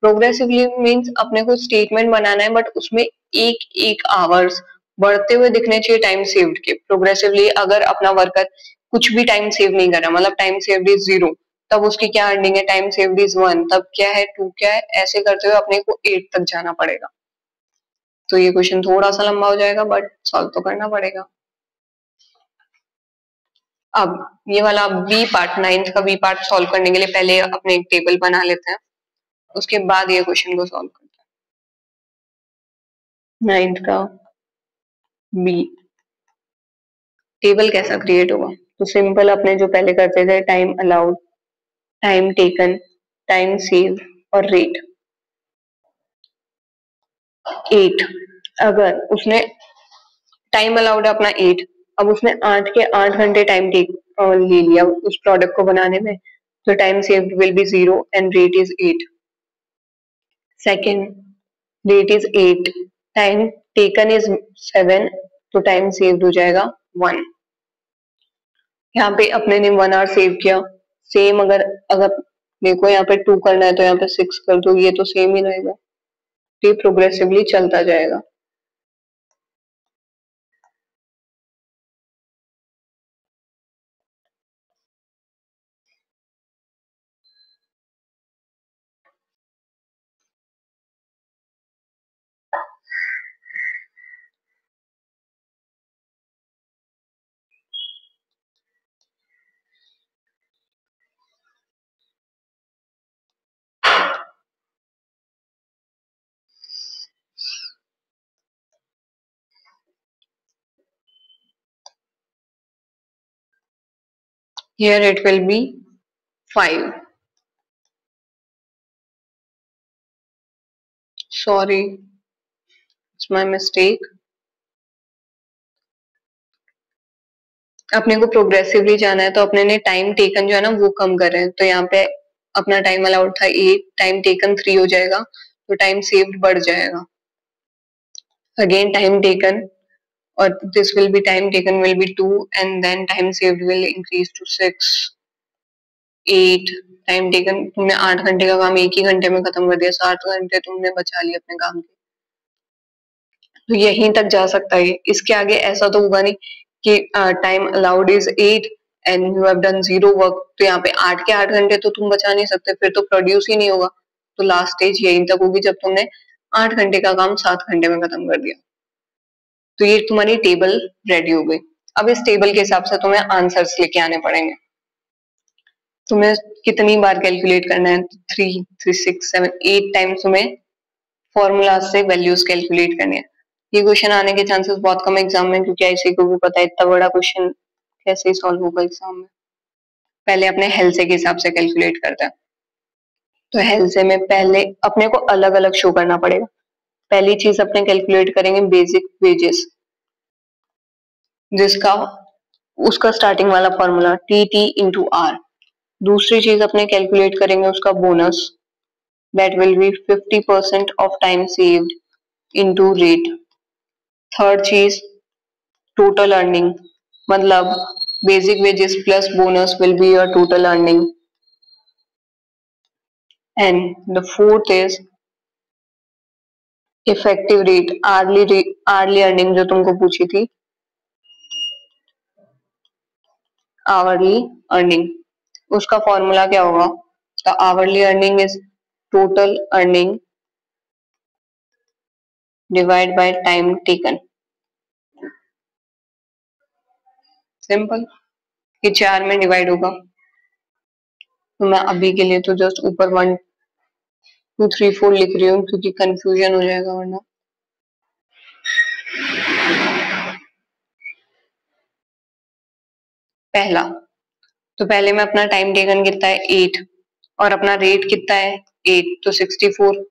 Progressively means अपने को स्टेटमेंट बनाना है बट उसमें एक एक आवर्स बढ़ते हुए दिखने चाहिए टाइम सेव्ड के। प्रोग्रेसिवली अगर अपना वर्कर कुछ भी टाइम सेव नहीं कर रहा, मतलब टाइम सेव्ड इज 0, तब उसकी क्या अर्निंग है, टाइम सेव्ड इज 1, तब क्या है 2, क्या है, ऐसे करते हुए अपने को 8 तक जाना पड़ेगा। तो ये क्वेश्चन थोड़ा सा लंबा हो जाएगा बट सॉल्व तो करना पड़ेगा। अब ये वाला बी पार्ट, 9th का बी पार्ट सॉल्व करने के लिए पहले अपने एक टेबल बना लेते हैं, उसके बाद ये क्वेश्चन को सॉल्व करते हैं। 9th का बी टेबल कैसा क्रिएट होगा? तो सिंपल अपने जो पहले करते थे, time allowed, time taken, time save और रेट। 8, अगर उसने टाइम अलाउड है अपना 8, अब उसने 8 के 8 घंटे टाइम टेक ले लिया उस प्रोडक्ट को बनाने में, तो time saved will be 0 and rate is 8। Second, rate is 8, time taken is 7, तो टाइम सेव्ड हो जाएगा 1। यहाँ पे अपने ने 1 आवर सेव किया। सेम अगर अगर देखो यहाँ पे 2 करना है तो यहाँ पे 6 कर दो, ये तो सेम ही रहेगा। तो ये प्रोग्रेसिवली चलता जाएगा। Here it will be 5. Sorry, it's my mistake. अपने को प्रोग्रेसिवली जाना है तो अपने ने टाइम टेकन जो है ना वो कम कर रहे हैं, तो यहाँ पे अपना टाइम अलाउड था 8, टाइम टेकन 3 हो जाएगा, तो टाइम सेव्ड बढ़ जाएगा। अगेन टाइम टेकन, और this will be time taken will be 2 and then time saved will increase to 6, 8। Time taken, तुमने 8 घंटे का काम एक ही घंटे में खत्म कर दिया, 7 घंटे तुमने बचा लिए अपने काम के। तो यहीं तक जा सकता है, इसके आगे ऐसा तो होगा नहीं कि time allowed is 8 and you have done 0 work, तो यहाँ पे 8 के 8 घंटे तो तुम बचा नहीं सकते, फिर तो प्रोड्यूस ही नहीं होगा। तो लास्ट स्टेज यहीं तक होगी जब तुमने 8 घंटे का काम 7 घंटे में खत्म कर दिया। तो ये तुम्हारी टेबल रेडी हो गई। अब इस टेबल के हिसाब से तुम्हें आंसर्स लेके आने पड़ेंगे। तुम्हें कितनी बार कैलकुलेट करना है? 3, 3, 6, 7, 8 टाइम्स तुम्हें फॉर्मूला से वैल्यूज कैलकुलेट करनी है। ये क्वेश्चन आने के चांसेस बहुत कम एग्जाम में, क्योंकि ऐसे को भी पता है इतना बड़ा क्वेश्चन कैसे सॉल्व होगा एग्जाम में। पहले अपने हेल्से के हिसाब से कैलकुलेट करते हैं। तो हेल्से में पहले अपने को अलग अलग शो करना पड़ेगा। पहली चीज अपने कैलकुलेट करेंगे बेसिक वेजेस, जिसका उसका स्टार्टिंग वाला फॉर्मूला टी इंटू आर। दूसरी चीज अपने कैलकुलेट करेंगे उसका bonus, that will be 50% of time saved into rate. Third चीज टोटल अर्निंग, मतलब basic wages plus bonus will be your total earning. And the fourth is effective rate, hourly earning जो तुमको पूछी थी, आवरली अर्निंग, उसका formula क्या होगा? The hourly earning is total earning divide by time taken. Simple, ये 4 में divide होगा। तो मैं अभी के लिए तो जस्ट ऊपर 1, 2, 3, 4 लिख रही हूँ क्योंकि कंफ्यूजन हो जाएगा वरना। पहला, तो पहले में अपना टाइम टेकन कितना है 8 और अपना रेट कितना है 8, तो 64।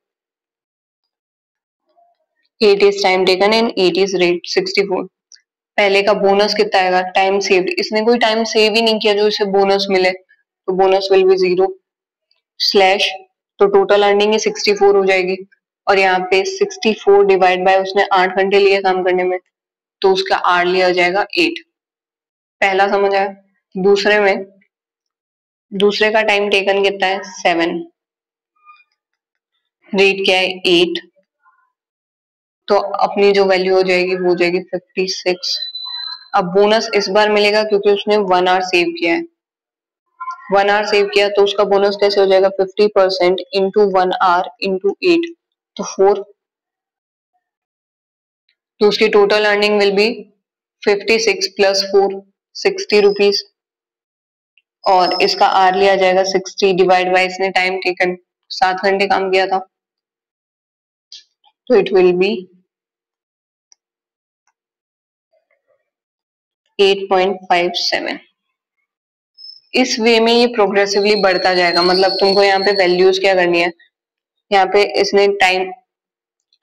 8 is time taken and 8 is rate 64। पहले का बोनस कितना आएगा? टाइम सेव्ड, इसने कोई टाइम सेव ही नहीं किया जो इसे बोनस मिले, तो बोनस विल बी 0 स्लैश, तो टोटल अर्निंग ही 64 हो जाएगी। और यहाँ पे 64 डिवाइड बाय उसने 8 घंटे लिए काम करने में, तो उसका आर लिया जाएगा 8। पहला समझ आया। दूसरे में, दूसरे का टाइम टेकन कितना है 7, रेट क्या है 8, तो अपनी जो वैल्यू हो जाएगी वो हो जाएगी 56। अब बोनस इस बार मिलेगा क्योंकि उसने 1 आवर सेव किया है, 1 आवर सेव किया तो उसका बोनस कैसे हो जाएगा 50% इंटू 1 आवर इंटू 8, तो 4, तो उसकी total earning will be 56 plus 4, 60 rupees, और इसका आर लिया जाएगा 60 डिवाइड बाय इसने टाइम टेकन 7 घंटे काम किया था, तो इट विल बी 8.57। इस वे में ये प्रोग्रेसिवली बढ़ता जाएगा, मतलब तुमको यहाँ पे वैल्यूज क्या करनी है, यहाँ पे इसने टाइम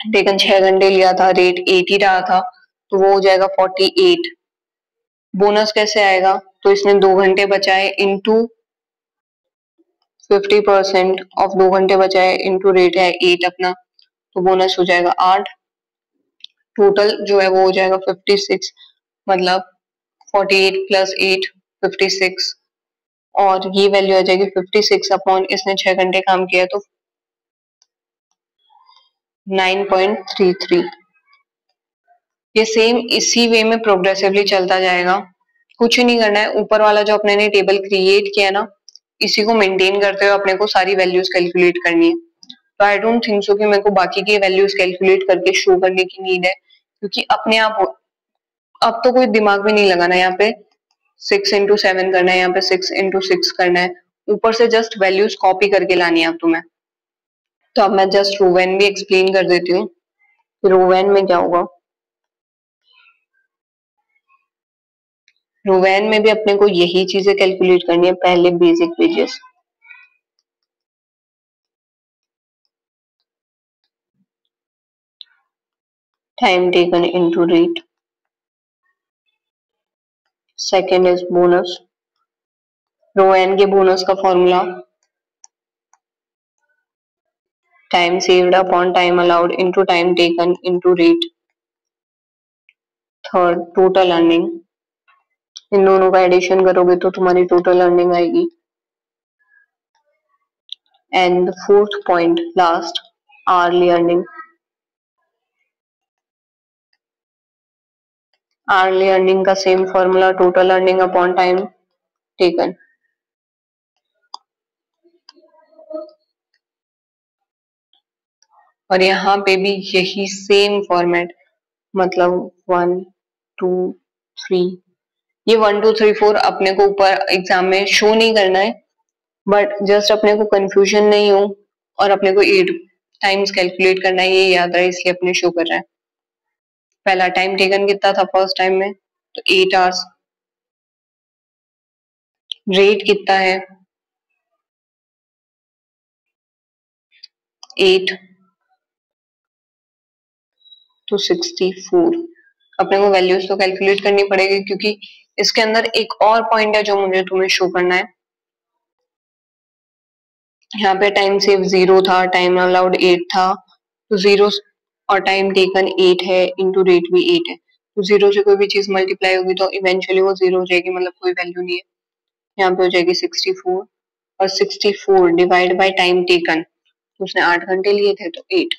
टेकन 6 घंटे लिया था, रेट 8 ही रहा था, तो वो हो जाएगा 48। बोनस कैसे आएगा, तो इसने 2 घंटे बचाए इंटू 50% ऑफ 2 घंटे बचाए इंटू रेट है 8 अपना, तो बोनस हो जाएगा 8। टोटल जो है वो हो जाएगा 56, मतलब 48 प्लस 8 56, और ये वैल्यू आ जाएगी 56 अपॉन इसने 6 घंटे काम किया तो 9.33। ये सेम इसी वे में प्रोग्रेसिवली चलता जाएगा, कुछ नहीं करना है, ऊपर वाला जो अपने ने टेबल क्रिएट किया है ना, इसी को मेंटेन करते हुए अपने को सारी वैल्यूज कैलकुलेट करनी है। तो आई डोंट थिंक सो कि मेरे को बाकी की वैल्यूज कैलकुलेट करके शो करने की नीड है, क्योंकि अपने आप अब तो कोई दिमाग भी नहीं लगाना, यहाँ पे 6 into 7 करना है, यहाँ पे 6 into 6 करना है, ऊपर से जस्ट वैल्यूज कॉपी करके लानी है अब तुम्हें। तो अब मैं जस्ट रोवेन भी एक्सप्लेन कर देती हूँ, रोवेन में क्या होगा। रोवेन में भी अपने को यही चीजें कैलकुलेट करनी है, पहले basic wages, time taken into rate, second is bonus. Rowan के बोनस का formula time saved upon time allowed into time taken into rate. Third total earning, इन दोनों का एडिशन करोगे तो तुम्हारी टोटल अर्निंग आएगी। And the fourth point last, hourly earning. Hourly earning का same formula total earning upon time taken. और यहाँ पे भी यही सेम फॉर्मेट, मतलब 1 2 3, ये 1 2 3 4 अपने को ऊपर एग्जाम में शो नहीं करना है, बट जस्ट अपने को कंफ्यूजन नहीं हो और अपने को 8 टाइम्स कैलकुलेट करना है, ये याद रहे, इसलिए अपने शो कर रहा है। पहला टाइम टेकन कितना था फर्स्ट टाइम में, तो 8 आवर्स। रेट कितना है 8, तो 64। अपने को वैल्यूज तो कैलकुलेट करनी पड़ेगी, क्योंकि इसके अंदर एक और पॉइंट है जो मुझे तुम्हें शो करना है। यहाँ पे टाइम सेव 0 था, टाइम अलाउड 8 था, तो 0 और टाइम टेकन 8 है, इंटू रेट भी 8 है, तो 0 से कोई भी चीज मल्टीप्लाई होगी तो इवेंचुअली वो 0 हो जाएगी, मतलब कोई वैल्यू नहीं है। यहाँ पे हो जाएगी 64, और 64 डिवाइड बाय टाइम टेकन, तो उसने 8 घंटे लिए थे तो 8,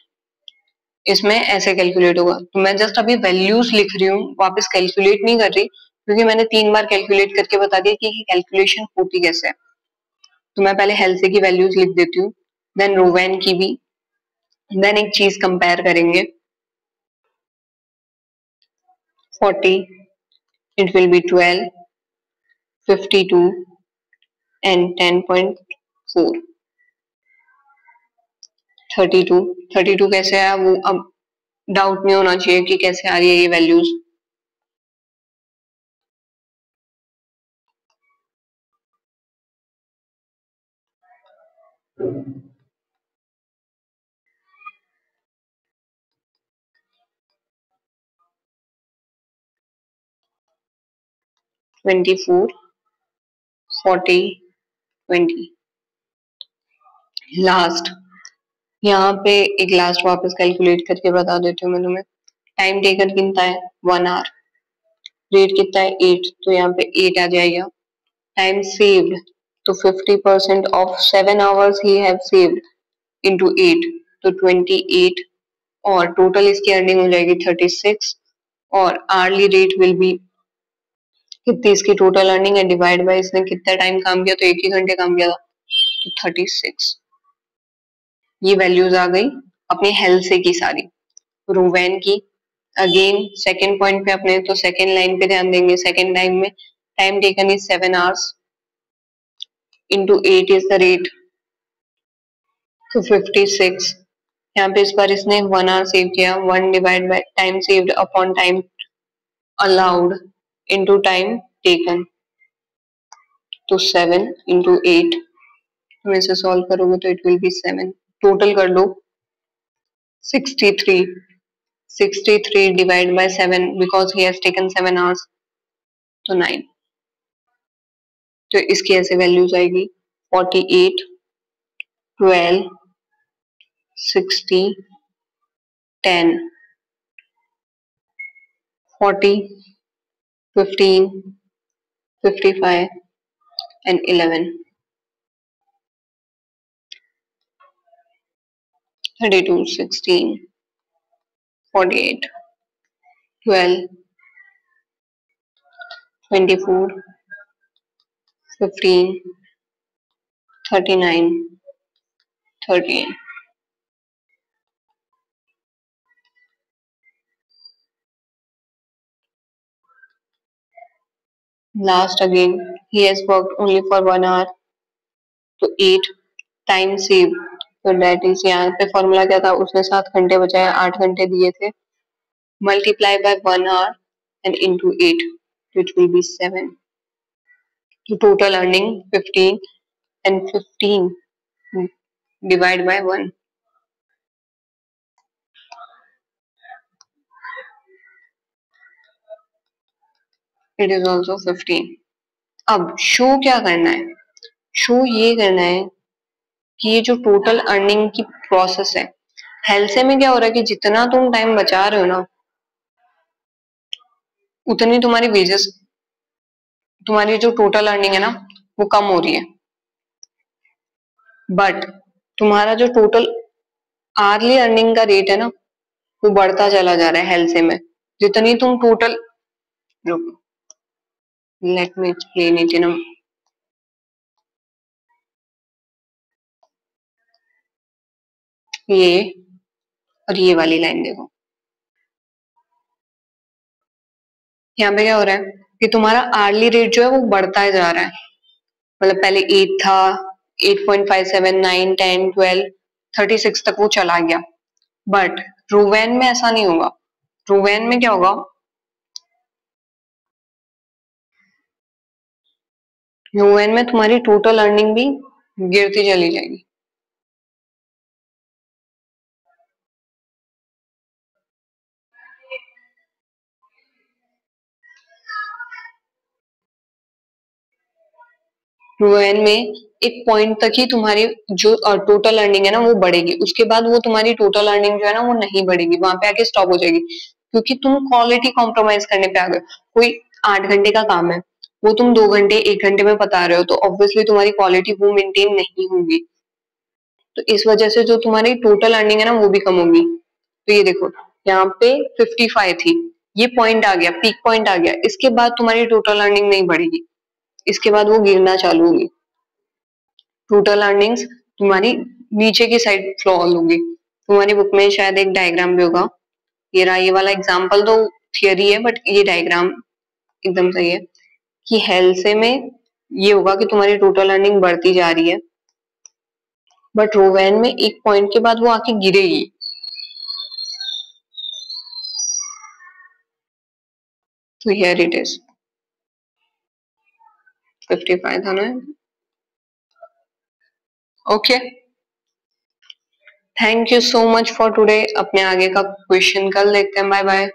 इसमें ऐसे कैलकुलेट होगा। तो मैं जस्ट अभी वैल्यूज लिख रही हूँ, वापस कैलकुलेट नहीं कर रही, क्योंकि मैंने 3 बार कैलकुलेट करके बता दिया कि कैलकुलेशन होती कैसे है। तो मैं पहले हेल्से की वैल्यूज लिख देती हूँ, देन रोवेन की भी, देन एक चीज कंपेयर करेंगे। 40, it will be 12, 52 and 10.4। 32 कैसे आया वो अब डाउट नहीं होना चाहिए कि कैसे आ रही है ये वैल्यूज। ट्वेंटी फोर 40 20 लास्ट, यहाँ पे एक लास्ट वापस कैलकुलेट करके बता देती हूँ मैं तुम्हें। टाइम टेकन कितना है 1 आवर, रेट कितना है 8, तो यहाँ पे 8 आ जाएगा। टाइम सेव्ड, तो 50% of 7 hours he have saved into 8, तो 28 और टोटल इसकी अर्निंग हो जाएगी 36 और आर्ली रेट विल बी कितनी इसकी टोटल अर्निंग है डिवाइड बाय इसने कितना टाइम काम किया तो 1 ही घंटे काम किया था तो 36। ये वैल्यूज आ गई अपनी हेल्थ से की सारी रोवेन की। अगेन सेकेंड पॉइंट पे अपने तो सेकेंड लाइन पे ध्यान देंगे। सेकेंड लाइन में time taken is 7 hours into 8 is the rate तो 56। यहाँ पे इस बार इसने 1 hour सेव किया 1 divide by time saved upon time allowed into time taken तो 7 into 8 तुम इसे सॉल्व करोगे तो इट विल बी 7। टोटल कर लो 63 63 divide by 7 because he has taken 7 hours तो 9। तो इसकी ऐसे वैल्यूज आएगी 48 12 60 10 40 15 55 and 11 32 16 48 12 24 15 39 38। Last again he has worked only for 1 hour तो 8 टाइम सेव तो डेट इज यहाँ पे फॉर्मूला क्या था उसने 7 घंटे बचाए 8 घंटे दिए थे multiply by 1 hour and into 8 which will be 7 तो total earning 15 and 15 divide by 1 it is also 15। अब शो क्या करना है शो ये करना है कि ये जो टोटल अर्निंग की प्रोसेस है हेल्थ में क्या हो रहा है कि जितना तुम टाइम बचा रहे हो ना उतनी तुम्हारी वेजेस तुम्हारी जो टोटल अर्निंग है ना वो कम हो रही है बट तुम्हारा जो टोटल आर्ली अर्निंग का रेट है ना वो बढ़ता चला जा रहा है हेल्थ में जितनी तुम total let me explain it in ये और ये वाली लाइन देखो यहाँ पे क्या हो रहा है कि तुम्हारा आर्ली रेट जो है वो बढ़ता जा रहा है मतलब पहले 8 था 8.57 9 10 12 36 तक वो चला गया बट रोवेन में ऐसा नहीं होगा रोवेन में क्या होगा रोवेन में तुम्हारी टोटल अर्निंग भी गिरती चली जाएगी रोवेन में एक पॉइंट तक ही तुम्हारी जो टोटल अर्निंग है ना वो बढ़ेगी उसके बाद वो तुम्हारी टोटल अर्निंग जो है ना वो नहीं बढ़ेगी वहां पे आके स्टॉप हो जाएगी क्योंकि तुम क्वालिटी कॉम्प्रोमाइज करने पे आ गए कोई 8 घंटे का काम है वो तुम 2 घंटे 1 घंटे में बता रहे हो तो ऑब्वियसली तुम्हारी क्वालिटी वो मेंटेन नहीं होगी तो इस वजह से जो तुम्हारी टोटल अर्निंग है ना वो भी कम होगी। तो ये देखो यहाँ पे 55 थी ये पॉइंट आ गया पीक पॉइंट आ गया इसके बाद तुम्हारी टोटल अर्निंग नहीं बढ़ेगी इसके बाद वो गिरना चालू होगी टोटल अर्निंग्स तुम्हारी नीचे की साइड फॉल होगी। तुम्हारी बुक में शायद एक डायग्राम भी होगा ये रहा ये वाला एग्जांपल तो थियरी है बट ये डायग्राम एकदम सही है कि हेल्थ से में ये होगा कि तुम्हारी टोटल अर्निंग बढ़ती जा रही है बट रोवेन में एक पॉइंट के बाद वो आके गिरेगी तो हियर इट इज 55 था ना okay thank you so much for today अपने आगे का क्वेश्चन कल देखते हैं बाय बाय।